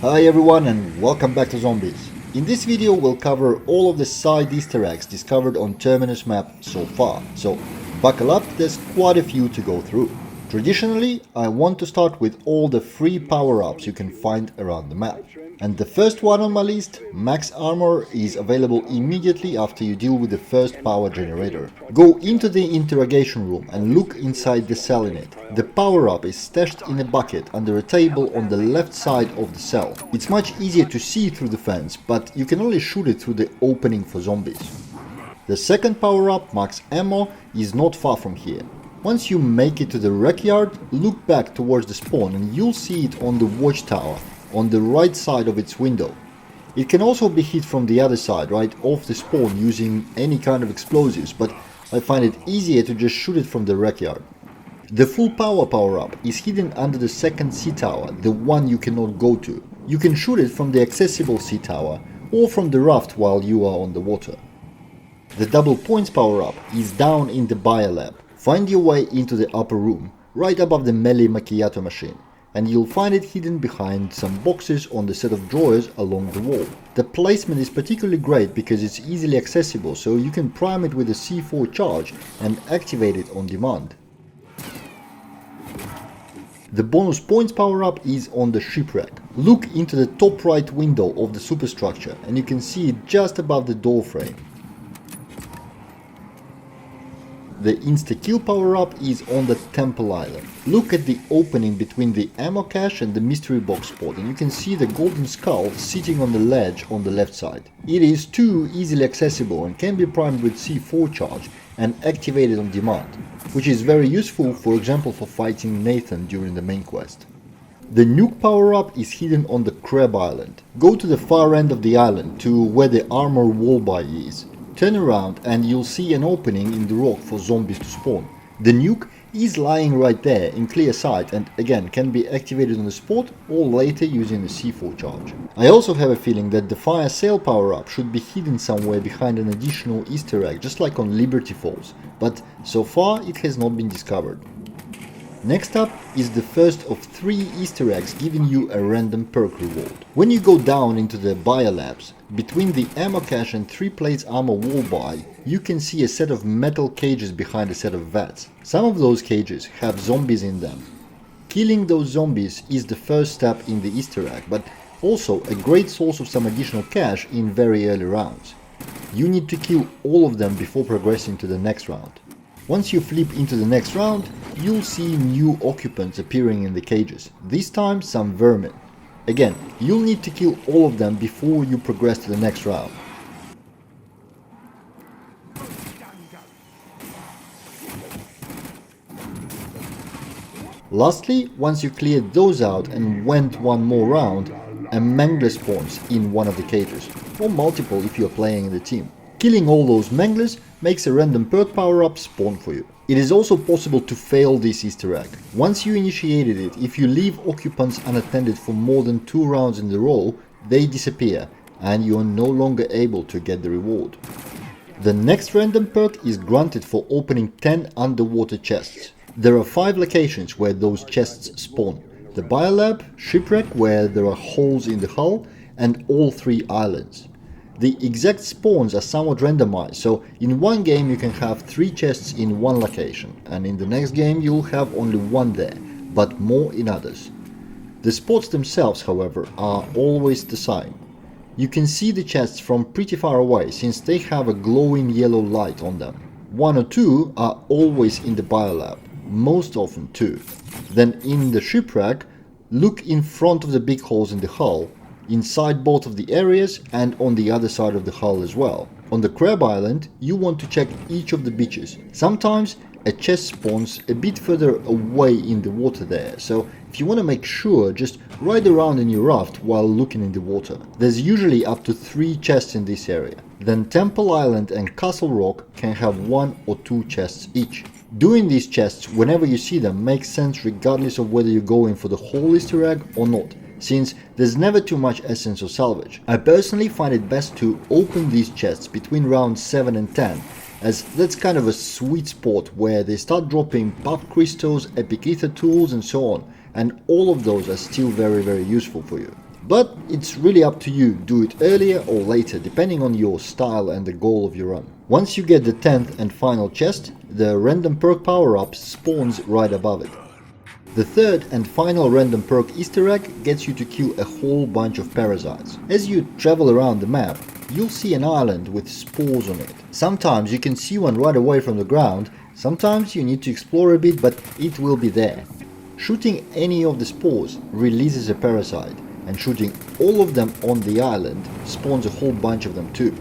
Hi everyone and welcome back to Zombies. In this video we'll cover all of the side Easter eggs discovered on Terminus map so far, so buckle up, there's quite a few to go through. Traditionally, I want to start with all the free power-ups you can find around the map. And the first one on my list, Max Armor, is available immediately after you deal with the first power generator. Go into the interrogation room and look inside the cell in it. The power-up is stashed in a bucket under a table on the left side of the cell. It's much easier to see through the fence, but you can only shoot it through the opening for zombies. The second power-up, Max Ammo, is not far from here. Once you make it to the rec yard, look back towards the spawn and you'll see it on the watchtower, on the right side of its window. It can also be hit from the other side, right off the spawn, using any kind of explosives, but I find it easier to just shoot it from the rec yard. The full power-up is hidden under the second sea tower, the one you cannot go to. You can shoot it from the accessible sea tower, or from the raft while you are on the water. The double points power-up is down in the bio lab. Find your way into the upper room, right above the melee macchiato machine, and you'll find it hidden behind some boxes on the set of drawers along the wall. The placement is particularly great because it's easily accessible, so you can prime it with a C4 charge and activate it on demand. The bonus points power-up is on the shipwreck. Look into the top right window of the superstructure and you can see it just above the door frame. The Insta-Kill power-up is on the Temple Island. Look at the opening between the ammo cache and the mystery box spot and you can see the golden skull sitting on the ledge on the left side. It is too easily accessible and can be primed with C4 charge and activated on demand, which is very useful, for example, for fighting Nathan during the main quest. The Nuke power-up is hidden on the Crab Island. Go to the far end of the island to where the armor wall buy is. Turn around and you'll see an opening in the rock for zombies to spawn. The nuke is lying right there in clear sight and again can be activated on the spot or later using the C4 charge. I also have a feeling that the fire sale power-up should be hidden somewhere behind an additional Easter egg, just like on Liberty Falls, but so far it has not been discovered. Next up is the first of 3 Easter eggs giving you a random perk reward. When you go down into the biolabs, between the ammo cache and 3 plates armor wall buy, you can see a set of metal cages behind a set of vats. Some of those cages have zombies in them. Killing those zombies is the first step in the Easter egg, but also a great source of some additional cash in very early rounds. You need to kill all of them before progressing to the next round. Once you flip into the next round, you'll see new occupants appearing in the cages, this time some vermin. Again, you'll need to kill all of them before you progress to the next round. Lastly, once you cleared those out and went one more round, a mangler spawns in one of the cages, or multiple if you're playing in the team. Killing all those manglers makes a random perk power-up spawn for you. It is also possible to fail this Easter egg. Once you initiated it, if you leave occupants unattended for more than 2 rounds in a row, they disappear and you are no longer able to get the reward. The next random perk is granted for opening 10 underwater chests. There are 5 locations where those chests spawn. The biolab, shipwreck where there are holes in the hull, and all 3 islands. The exact spawns are somewhat randomized, so in one game you can have 3 chests in one location, and in the next game you'll have only 1 there, but more in others. The spots themselves, however, are always the same. You can see the chests from pretty far away since they have a glowing yellow light on them. 1 or 2 are always in the biolab, most often 2. Then in the shipwreck, look in front of the big holes in the hull, inside both of the areas and on the other side of the hull as well. On the Crab Island, you want to check each of the beaches. Sometimes a chest spawns a bit further away in the water there, so if you want to make sure, just ride around in your raft while looking in the water. There's usually up to 3 chests in this area. Then Temple Island and Castle Rock can have 1 or 2 chests each. Doing these chests whenever you see them makes sense regardless of whether you're going for the whole Easter egg or not, since there's never too much essence or salvage. I personally find it best to open these chests between rounds 7 and 10, as that's kind of a sweet spot where they start dropping pop crystals, epic ether tools and so on, and all of those are still very useful for you. But it's really up to you, do it earlier or later depending on your style and the goal of your run. Once you get the 10th and final chest, the random perk power-up spawns right above it. The third and final random perk Easter egg gets you to kill a whole bunch of parasites. As you travel around the map, you'll see an island with spores on it. Sometimes you can see one right away from the ground, sometimes you need to explore a bit, but it will be there. Shooting any of the spores releases a parasite, and shooting all of them on the island spawns a whole bunch of them too.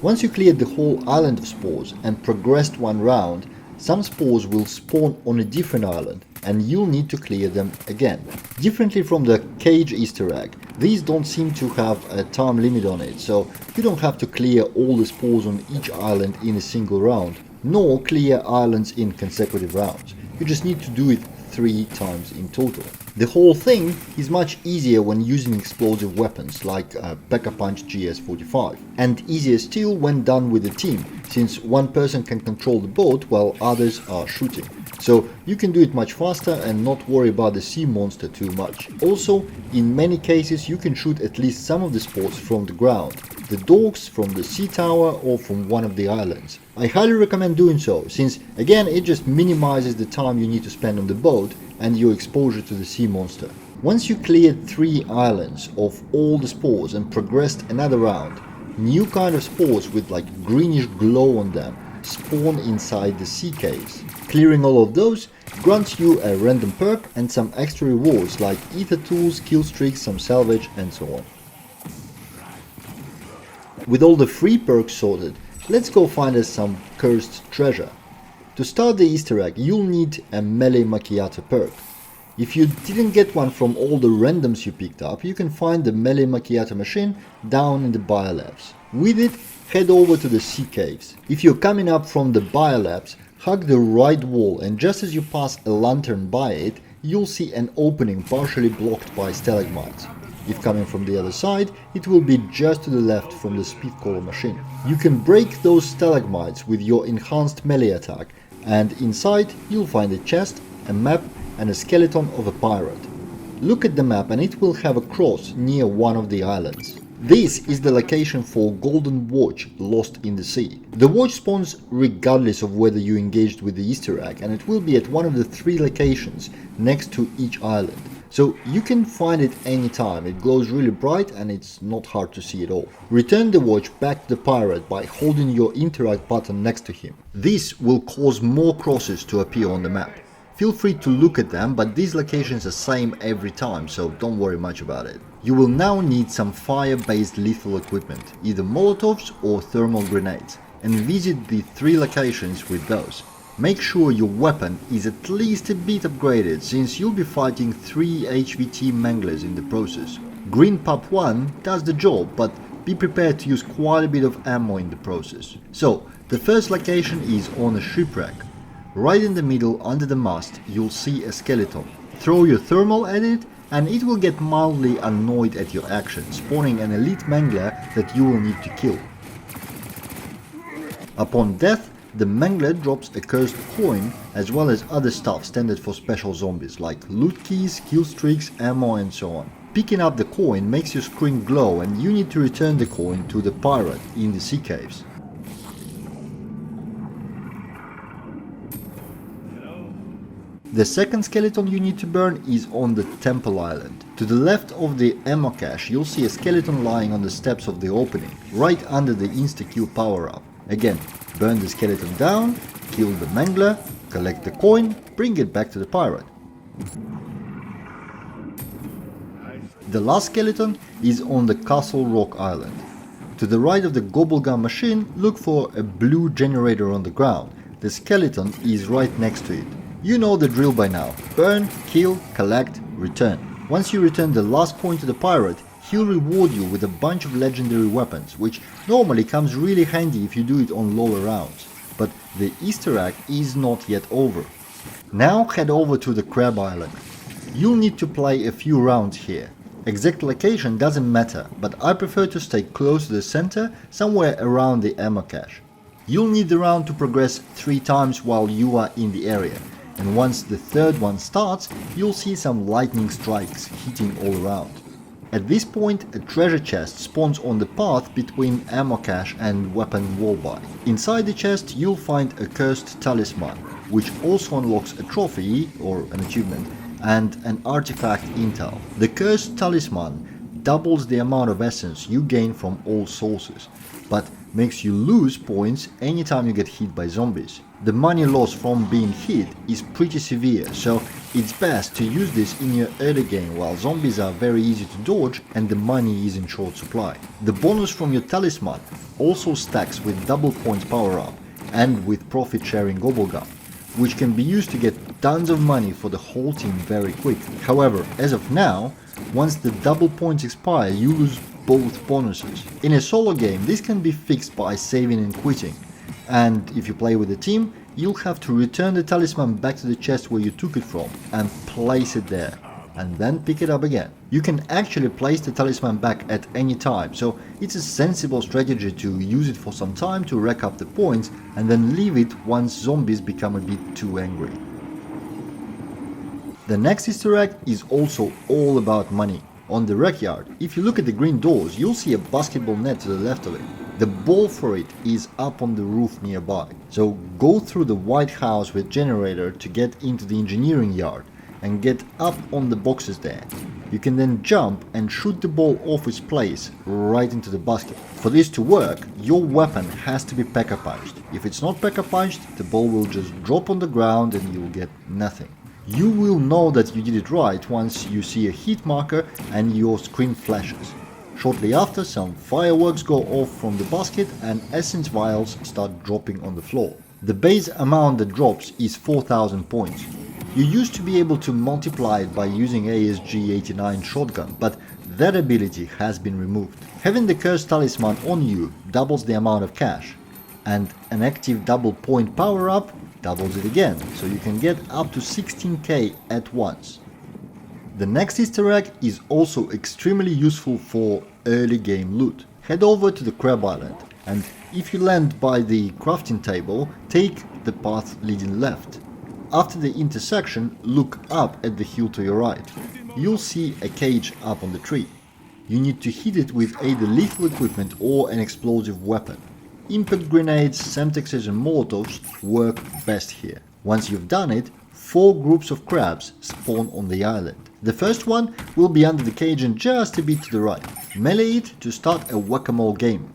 Once you cleared the whole island of spores and progressed one round, some spores will spawn on a different island and you'll need to clear them again. Differently from the cage Easter egg, these don't seem to have a time limit on it, so you don't have to clear all the spores on each island in a single round, nor clear islands in consecutive rounds. You just need to do it 3 times in total. The whole thing is much easier when using explosive weapons like Pack-a-Punch GS45, and easier still when done with a team, since one person can control the boat while others are shooting. So you can do it much faster and not worry about the sea monster too much. Also, in many cases you can shoot at least some of the spores from the ground, the dogs from the sea tower or from one of the islands. I highly recommend doing so, since again it just minimizes the time you need to spend on the boat and your exposure to the sea monster. Once you cleared 3 islands of all the spores and progressed another round, new kind of spores with like greenish glow on them spawn inside the sea caves. Clearing all of those grants you a random perk and some extra rewards like ether tools, kill streaks, some salvage and so on. With all the free perks sorted, let's go find us some cursed treasure. To start the Easter egg, you'll need a melee macchiato perk. If you didn't get one from all the randoms you picked up, you can find the melee macchiato machine down in the biolabs. With it, head over to the sea caves. If you're coming up from the biolabs, hug the right wall and just as you pass a lantern by it, you'll see an opening partially blocked by stalagmites. If coming from the other side, it will be just to the left from the speedcaller machine. You can break those stalagmites with your enhanced melee attack, and inside you'll find a chest, a map and a skeleton of a pirate. Look at the map and it will have a cross near one of the islands. This is the location for Golden Watch lost in the sea. The watch spawns regardless of whether you engaged with the Easter egg, and it will be at one of the 3 locations next to each island. So you can find it anytime, it glows really bright and it's not hard to see at all. Return the watch back to the pirate by holding your interact button next to him. This will cause more crosses to appear on the map. Feel free to look at them, but these locations are same every time, so don't worry much about it. You will now need some fire-based lethal equipment, either molotovs or thermal grenades, and visit the 3 locations with those. Make sure your weapon is at least a bit upgraded, since you'll be fighting 3 HVT manglers in the process. Green Pup 1 does the job, but be prepared to use quite a bit of ammo in the process. So, the first location is on a shipwreck. Right in the middle under the mast you'll see a skeleton. Throw your thermal at it and it will get mildly annoyed at your action, spawning an elite mangler that you will need to kill. Upon death, the mangler drops a cursed coin as well as other stuff standard for special zombies like loot keys, kill streaks, ammo and so on. Picking up the coin makes your screen glow and you need to return the coin to the pirate in the sea caves. The second skeleton you need to burn is on the Temple Island. To the left of the ammo cache you'll see a skeleton lying on the steps of the opening, right under the Insta-Kill power-up. Again, burn the skeleton down, kill the mangler, collect the coin, bring it back to the pirate. The last skeleton is on the Castle Rock Island. To the right of the Gobblegum machine, look for a blue generator on the ground. The skeleton is right next to it. You know the drill by now. Burn, kill, collect, return. Once you return the last coin to the pirate, he'll reward you with a bunch of legendary weapons, which normally comes really handy if you do it on lower rounds. But the Easter egg is not yet over. Now head over to the Crab Island. You'll need to play a few rounds here. Exact location doesn't matter, but I prefer to stay close to the center, somewhere around the ammo cache. You'll need the round to progress 3 times while you are in the area, and once the third one starts, you'll see some lightning strikes hitting all around. At this point, a treasure chest spawns on the path between ammo cache and weapon wall buy. Inside the chest, you'll find a cursed Talisman, which also unlocks a trophy, or an achievement, and an artifact intel. The cursed Talisman doubles the amount of essence you gain from all sources, but makes you lose points anytime you get hit by zombies. The money loss from being hit is pretty severe, so it's best to use this in your early game while zombies are very easy to dodge and the money is in short supply. The bonus from your Talisman also stacks with double points power up and with profit sharing gobblegum, which can be used to get tons of money for the whole team very quick. However, as of now, once the double points expire, you lose both bonuses. In a solo game, this can be fixed by saving and quitting, and if you play with a team, you'll have to return the Talisman back to the chest where you took it from and place it there, and then pick it up again. You can actually place the Talisman back at any time, so it's a sensible strategy to use it for some time to rack up the points and then leave it once zombies become a bit too angry. The next Easter egg is also all about money. On the rec yard, if you look at the green doors, you'll see a basketball net to the left of it. The ball for it is up on the roof nearby. So go through the white house with generator to get into the engineering yard and get up on the boxes there. You can then jump and shoot the ball off its place right into the basket. For this to work, your weapon has to be P.E.K.K.A punched. If it's not P.E.K.K.A punched, the ball will just drop on the ground and you'll get nothing. You will know that you did it right once you see a hit marker and your screen flashes. Shortly after, some fireworks go off from the basket and essence vials start dropping on the floor. The base amount that drops is 4000 points. You used to be able to multiply it by using ASG-89 shotgun, but that ability has been removed. Having the cursed talisman on you doubles the amount of cash, and an active double point power up doubles it again, so you can get up to 16k at once. The next Easter egg is also extremely useful for early game loot. Head over to the Crab Island, and if you land by the crafting table, take the path leading left. After the intersection, look up at the hill to your right. You'll see a cage up on the tree. You need to hit it with either lethal equipment or an explosive weapon. Impact grenades, semtexes and molotovs work best here. Once you've done it, 4 groups of crabs spawn on the island. The first one will be under the cage and just a bit to the right. Melee it to start a whack-a-mole game.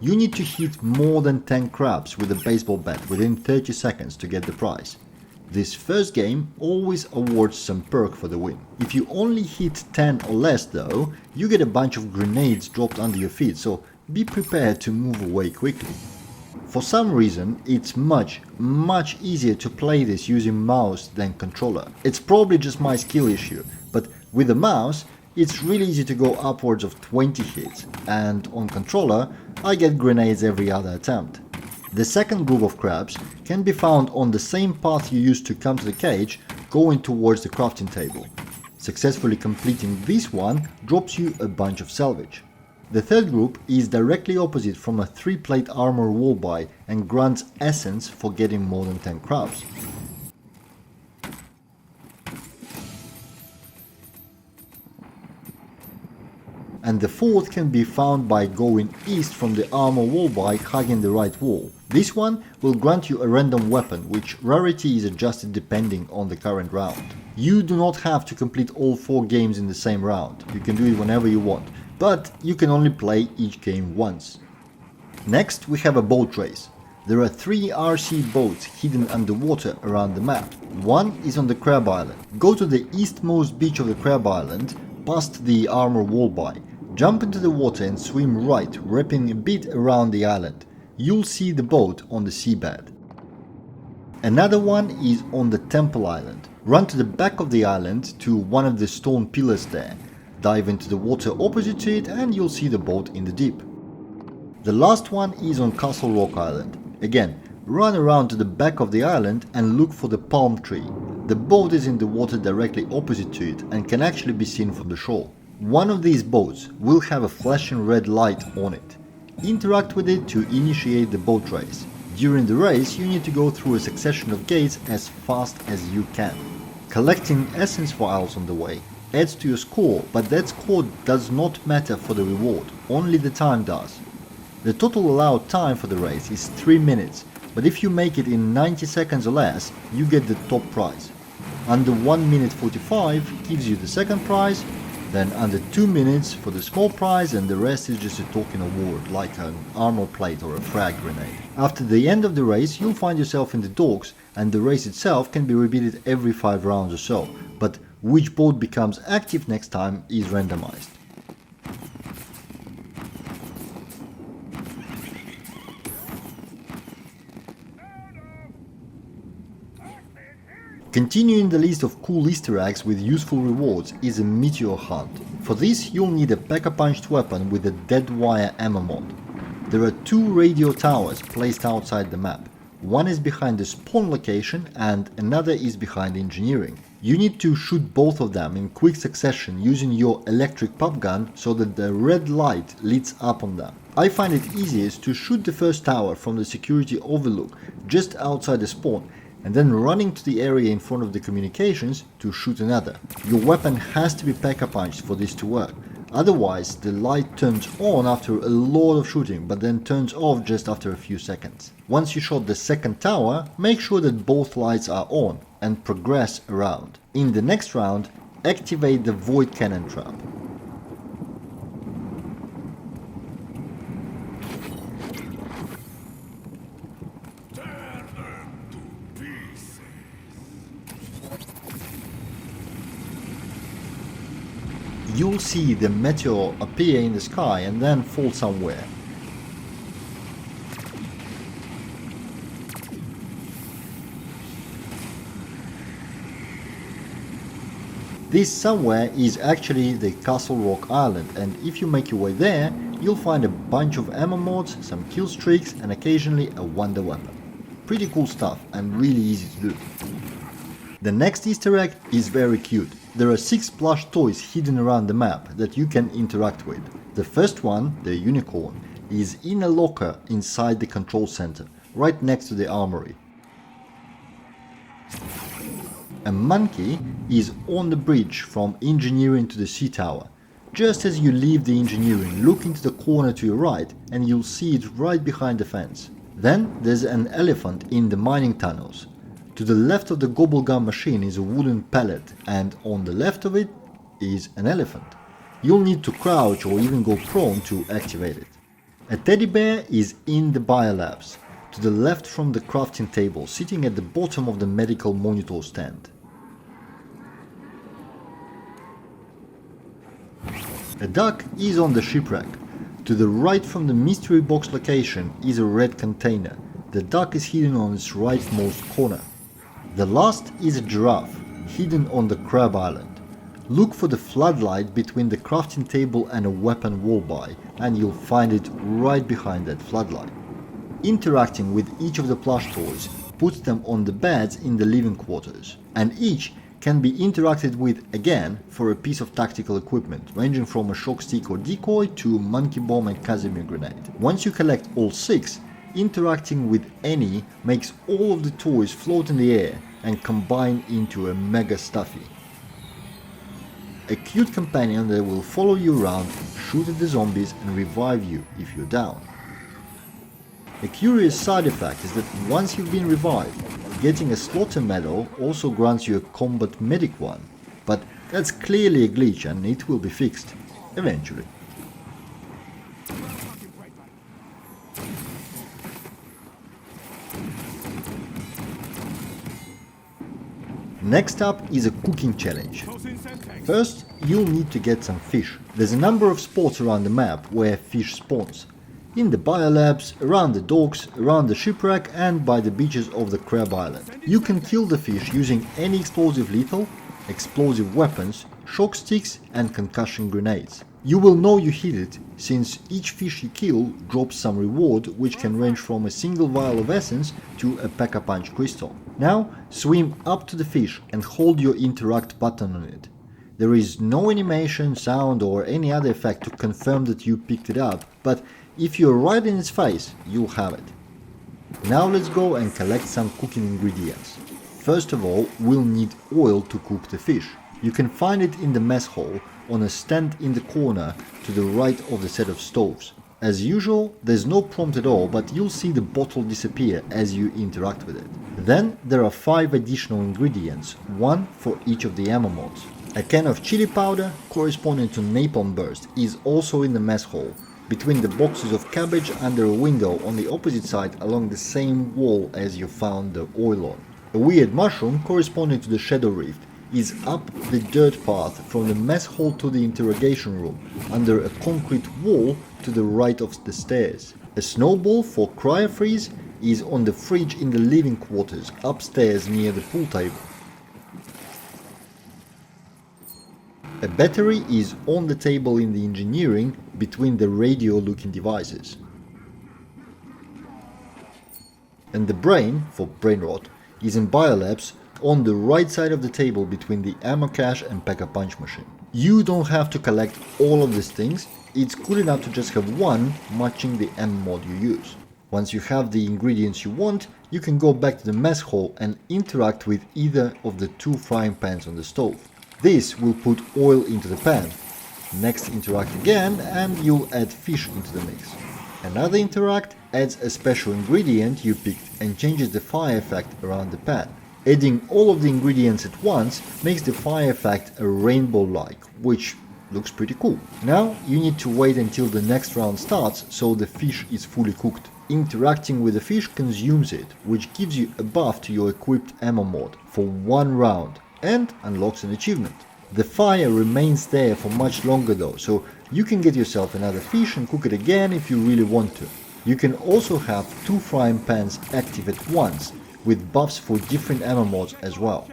You need to hit more than 10 crabs with a baseball bat within 30 seconds to get the prize. This first game always awards some perk for the win. If you only hit 10 or less though, you get a bunch of grenades dropped under your feet, so be prepared to move away quickly. For some reason, it's much easier to play this using mouse than controller. It's probably just my skill issue, but with a mouse, it's really easy to go upwards of 20 hits, and on controller, I get grenades every other attempt. The second group of crabs can be found on the same path you used to come to the cage, going towards the crafting table. Successfully completing this one drops you a bunch of salvage. The third group is directly opposite from a 3-plate armor wall buy and grants essence for getting more than 10 crabs. And the fourth can be found by going east from the armor wall buy, hugging the right wall. This one will grant you a random weapon, which rarity is adjusted depending on the current round. You do not have to complete all 4 games in the same round, you can do it whenever you want, but you can only play each game once. Next we have a boat race. There are 3 RC boats hidden underwater around the map. One is on the Crab Island. Go to the eastmost beach of the Crab Island, past the armor wall buy. Jump into the water and swim right, wrapping a bit around the island. You'll see the boat on the seabed. Another one is on the Temple Island. Run to the back of the island to one of the stone pillars there. Dive into the water opposite to it and you'll see the boat in the deep. The last one is on Castle Rock Island. Again, run around to the back of the island and look for the palm tree. The boat is in the water directly opposite to it and can actually be seen from the shore. One of these boats will have a flashing red light on it. Interact with it to initiate the boat race. During the race, you need to go through a succession of gates as fast as you can. Collecting essence vials on the way adds to your score, but that score does not matter for the reward, only the time does. The total allowed time for the race is 3 minutes, but if you make it in 90 seconds or less, you get the top prize. Under 1 minute 45 gives you the second prize, then under 2 minutes for the small prize, and the rest is just a token award like an armor plate or a frag grenade. After the end of the race, you'll find yourself in the docks, and the race itself can be repeated every 5 rounds or so, but which boat becomes active next time is randomized. Continuing the list of cool Easter eggs with useful rewards is a Meteor Hunt. For this you'll need a Pack-a-Punched weapon with a dead wire ammo mod. There are 2 radio towers placed outside the map. One is behind the spawn location and another is behind engineering. You need to shoot both of them in quick succession using your electric pop gun so that the red light lights up on them. I find it easiest to shoot the first tower from the security overlook just outside the spawn, and then running to the area in front of the communications to shoot another. Your weapon has to be Pack-a-Punched for this to work, otherwise the light turns on after a lot of shooting but then turns off just after a few seconds. Once you shot the second tower, make sure that both lights are on and progress around. In the next round, activate the Void Cannon trap. You'll see the meteor appear in the sky and then fall somewhere. This somewhere is actually the Castle Rock Island, and if you make your way there, you'll find a bunch of ammo mods, some kill streaks and occasionally a wonder weapon. Pretty cool stuff and really easy to do. The next Easter egg is very cute. There are 6 plush toys hidden around the map that you can interact with. The first one, the unicorn, is in a locker inside the control center, right next to the armory. A monkey is on the bridge from engineering to the sea tower. Just as you leave the engineering, look into the corner to your right and you'll see it right behind the fence. Then there's an elephant in the mining tunnels. To the left of the gobblegum machine is a wooden pallet, and on the left of it is an elephant. You'll need to crouch or even go prone to activate it. A teddy bear is in the biolabs, to the left from the crafting table, sitting at the bottom of the medical monitor stand. A duck is on the shipwreck. To the right from the mystery box location is a red container. The duck is hidden on its rightmost corner. The last is a giraffe, hidden on the crab island. Look for the floodlight between the crafting table and a weapon wallby, and you'll find it right behind that floodlight. Interacting with each of the plush toys puts them on the beds in the living quarters, and each can be interacted with again for a piece of tactical equipment, ranging from a shock stick or decoy to monkey bomb and Casimir grenade. Once you collect all 6, interacting with any makes all of the toys float in the air and combine into a mega Stuffy. A cute companion that will follow you around, shoot at the zombies and revive you if you're down. A curious side effect is that once you've been revived, getting a slaughter medal also grants you a combat medic one, but that's clearly a glitch and it will be fixed, eventually. Next up is a cooking challenge. First, you'll need to get some fish. There's a number of spots around the map where fish spawns. In the biolabs, around the docks, around the shipwreck and by the beaches of the crab island. You can kill the fish using any explosive lethal, explosive weapons, shock sticks and concussion grenades. You will know you hit it, since each fish you kill drops some reward, which can range from a single vial of essence to a Pack-a-Punch crystal. Now swim up to the fish and hold your interact button on it. There is no animation, sound or any other effect to confirm that you picked it up, but if you're right in its face, you'll have it. Now let's go and collect some cooking ingredients. First of all, we'll need oil to cook the fish. You can find it in the mess hall on a stand in the corner to the right of the set of stoves. As usual, there's no prompt at all, but you'll see the bottle disappear as you interact with it. Then there are 5 additional ingredients, one for each of the ammo mods. A can of chili powder, corresponding to napalm burst, is also in the mess hall, between the boxes of cabbage under a window on the opposite side along the same wall as you found the oil on. A weird mushroom, corresponding to the shadow rift, is up the dirt path from the mess hall to the interrogation room, under a concrete wall to the right of the stairs. A snowball for cryo-freeze is on the fridge in the living quarters, upstairs near the pool table. A battery is on the table in the engineering, between the radio-looking devices. And the brain, for brain rot, is in biolabs on the right side of the table between the ammo cache and Pack-a-Punch machine. You don't have to collect all of these things, it's good enough to just have one matching the ammo mod you use. Once you have the ingredients you want, you can go back to the mess hall and interact with either of the 2 frying pans on the stove. This will put oil into the pan. Next interact again and you'll add fish into the mix. Another interact adds a special ingredient you picked and changes the fire effect around the pan. Adding all of the ingredients at once makes the fire effect a rainbow-like, which looks pretty cool. Now you need to wait until the next round starts so the fish is fully cooked. Interacting with the fish consumes it, which gives you a buff to your equipped ammo mod for 1 round and unlocks an achievement. The fire remains there for much longer though, so you can get yourself another fish and cook it again if you really want to. You can also have 2 frying pans active at once, with buffs for different ammo mods as well.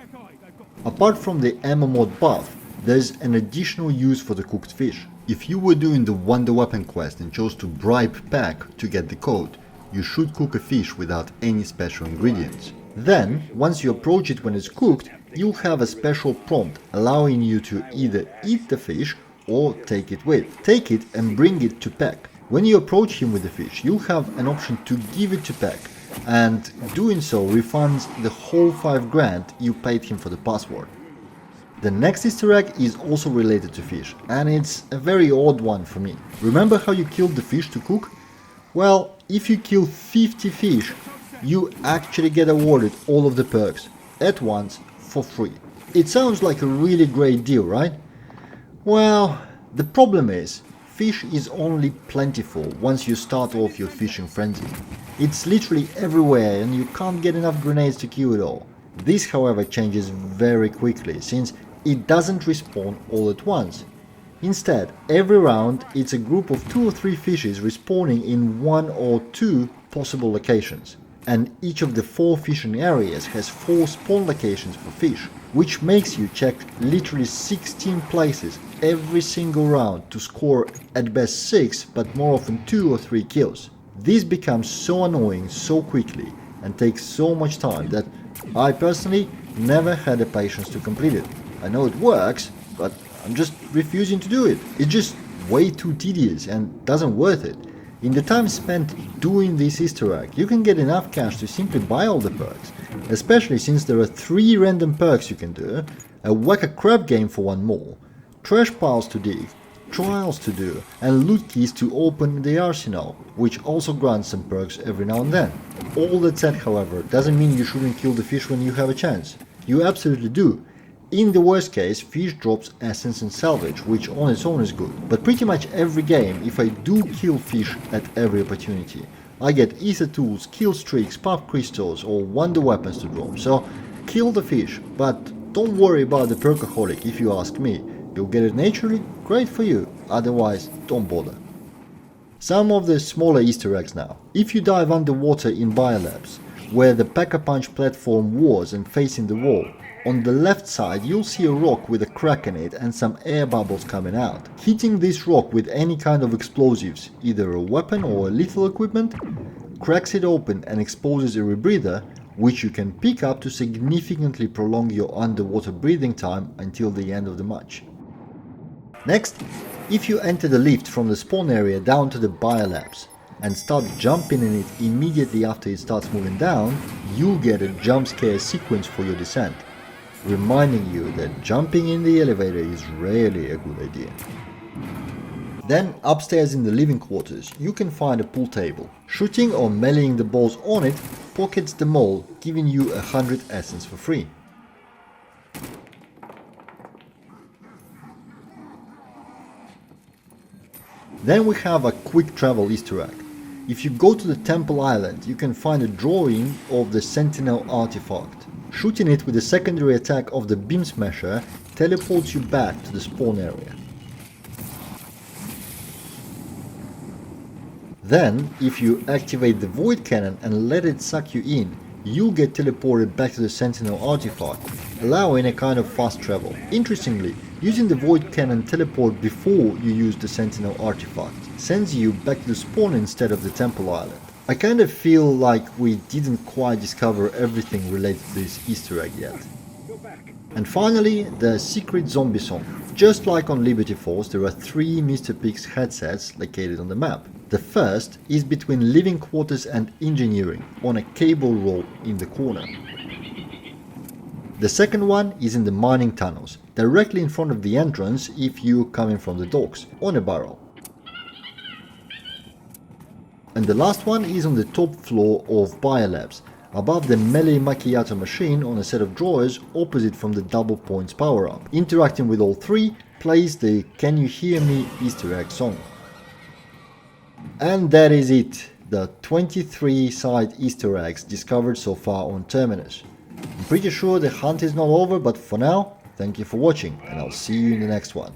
Apart from the ammo mod buff, there's an additional use for the cooked fish. If you were doing the Wonder Weapon quest and chose to bribe Pack to get the code, you should cook a fish without any special ingredients. Then, once you approach it when it's cooked, you'll have a special prompt allowing you to either eat the fish or take it with. Take it and bring it to Pack. When you approach him with the fish, you'll have an option to give it to Pack, and doing so refunds the whole 5 grand you paid him for the password. The next Easter egg is also related to fish, and it's a very odd one for me. Remember how you killed the fish to cook? Well, if you kill 50 fish, you actually get awarded all of the perks at once for free. It sounds like a really great deal, right? Well, the problem is, fish is only plentiful once you start off your fishing frenzy. It's literally everywhere and you can't get enough grenades to kill it all. This, however, changes very quickly since it doesn't respawn all at once. Instead, every round it's a group of 2 or 3 fishes respawning in 1 or 2 possible locations. And each of the 4 fishing areas has 4 spawn locations for fish, which makes you check literally 16 places every single round to score at best 6 but more often 2 or 3 kills. This becomes so annoying so quickly and takes so much time that I personally never had the patience to complete it. I know it works, but I'm just refusing to do it. It's just way too tedious and doesn't worth it. In the time spent doing this Easter egg, you can get enough cash to simply buy all the perks, especially since there are 3 random perks you can do, a whack-a-crab game for 1 more, trash piles to dig, trials to do, and loot keys to open the arsenal, which also grants some perks every now and then. All that said, however, doesn't mean you shouldn't kill the fish when you have a chance. You absolutely do. In the worst case, fish drops essence and salvage, which on its own is good. But pretty much every game, if I do kill fish at every opportunity, I get ether tools, kill streaks, puff crystals, or wonder weapons to drop. So kill the fish, but don't worry about the Perkaholic if you ask me. You'll get it naturally, great for you, otherwise don't bother. Some of the smaller Easter eggs now. If you dive underwater in biolabs, where the Pack-a-Punch platform was and facing the wall, on the left side you'll see a rock with a crack in it and some air bubbles coming out. Hitting this rock with any kind of explosives, either a weapon or a lethal equipment, cracks it open and exposes a rebreather, which you can pick up to significantly prolong your underwater breathing time until the end of the match. Next, if you enter the lift from the spawn area down to the biolabs, and start jumping in it immediately after it starts moving down, you'll get a jump scare sequence for your descent, reminding you that jumping in the elevator is rarely a good idea. Then upstairs in the living quarters you can find a pool table. Shooting or meleeing the balls on it pockets them all, giving you 100 essence for free. Then we have a quick travel Easter egg. If you go to the Temple Island, you can find a drawing of the Sentinel artifact. Shooting it with a secondary attack of the Beam Smasher teleports you back to the spawn area. Then, if you activate the Void Cannon and let it suck you in, you'll get teleported back to the Sentinel artifact, allowing a kind of fast travel. Interestingly, using the Void Cannon teleport before you use the Sentinel artifact sends you back to the spawn instead of the Temple Island. I kind of feel like we didn't quite discover everything related to this Easter egg yet. And finally, the secret zombie song. Just like on Liberty Force, there are 3 Mr. Pig's headsets located on the map. The first is between living quarters and engineering, on a cable rope in the corner. The second one is in the mining tunnels, directly in front of the entrance if you're coming from the docks, on a barrel. And the last one is on the top floor of Biolabs, above the melee macchiato machine on a set of drawers opposite from the double points power up. Interacting with all 3 plays the Can You Hear Me Easter egg song. And that is it, the 23 side Easter eggs discovered so far on Terminus. I'm pretty sure the hunt is not over, but for now, thank you for watching and I'll see you in the next one.